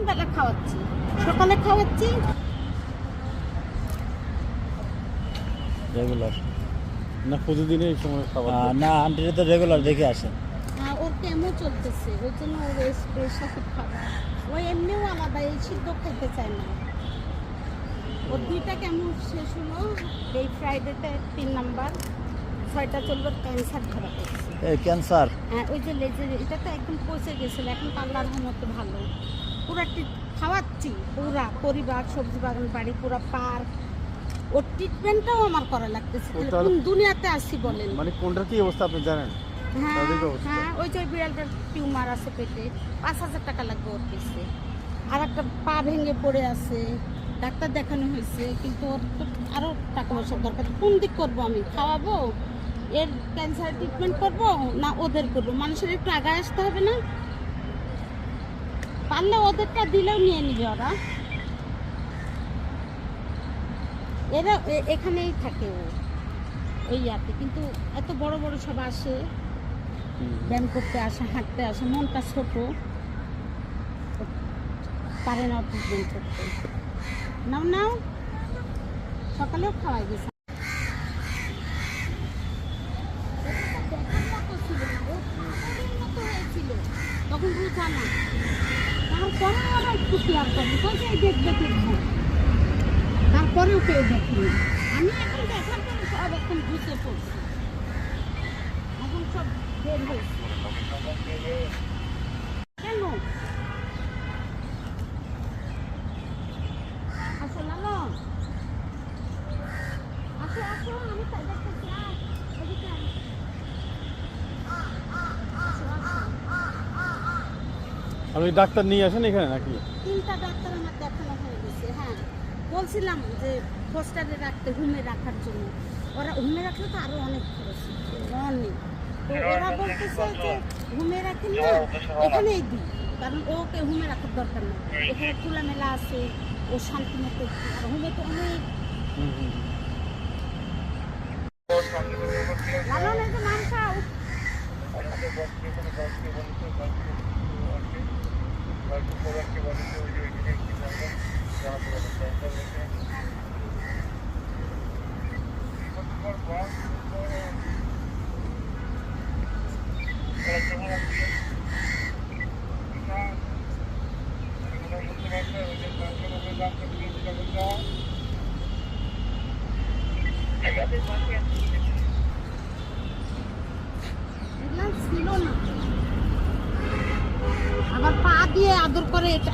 বেলা খাওয়াচ্ছি, সকালে খাওয়াচ্ছি। রেগুলার না প্রতিদিনই এই সময় খাবার না আন্টিরা তো রেগুলার দেখে আসে। ওর কেমন চলতেছে, ওই জন্য ওর ওষুধ খাওয়া। ও এমনিও আলাদা, এই সিদ্ধ খেতে চায় না। ওর 2টা কেমন শেষ হলো, এই ফ্রাইডেতে 3 নাম্বার, 6টা চলবে ক্যান্সার ধরা পড়ছে। ক্যান্সার? হ্যাঁ, ওই যে লেজের এটা তো একদম পচে গেছিলো, এখন পাল্লার মতো ভালো। পুরো খাওয়াচ্ছি, পুরা পরিবার, সবজি বাগান, বাড়ি, পুরা পার্ক। ওর ট্রিটমেন্টটাও আমার করা লাগতেছে। কোন দুনিয়াতে আসি বলেন? মানে কোনটার কি অবস্থা আপনি জানেন? হ্যাঁ, ওই যে বিড়ালটার টিউমার আছে পেটে, 5,000 টাকা লাগবে ওর পিছে। আর একটা পা ভেঙে পড়ে আছে, ডাক্তার দেখানো হয়েছে, কিন্তু ওর তো আরও টাকা পয়সার দরকার। কোন দিক করবো আমি? খাওয়াবো, এর ক্যান্সার ট্রিটমেন্ট করবো, না ওদের করবো? মানুষের একটু আগায় আসতে হবে না? পারলে ওদেরটা দিলেও নিয়ে নিবে ওরা। এরা এখানেই থাকে, ও ওই ইয়াতে। কিন্তু এত বড় বড় সব আসে, ব্যায়াম করতে আসে, হাঁটতে আসে, মনটা ছোট, পারে না ট্রিটমেন্ট করতে। নাও নাও, সকালেও খাওয়াই গেছে। তখন বুঝা না, তারপরে ওরা একটু কেয়ার করবে, দেখবে দেখবো, তারপরেও কেউ দেখেনি। আমি এখন দেখার পরে সব এখন বুঝে পড়ছি, এখন সব বের হয়েছে। কেন আসো লালো, আসো আসো, আমি তাই দেখতেছি। এদিকে আসো, আসো। আপনি ডাক্তার নিয়ে আসেন এখানে নাকি? 3টা ডাক্তার আমার দেখানো হয়ে গেছে। হ্যাঁ, বলছিলাম যে হোস্টেলে রাখতে, রুমে রাখার জন্য। ওরা রুমে রাখলে তো আরো অনেক খরচ, অনেক। তো ওরা বলতেছে যে রুমে রাখেন না, এখানেই দিই, কারণ ওকে রুমে রাখার দরকার নেই। এখানে খোলামেলা আছে, ও শান্তি মতো। আর রুমে তো অনেক লালন, এই যে নাম খাও। ছিল না, আবার পা দিয়ে আদর করে। এটা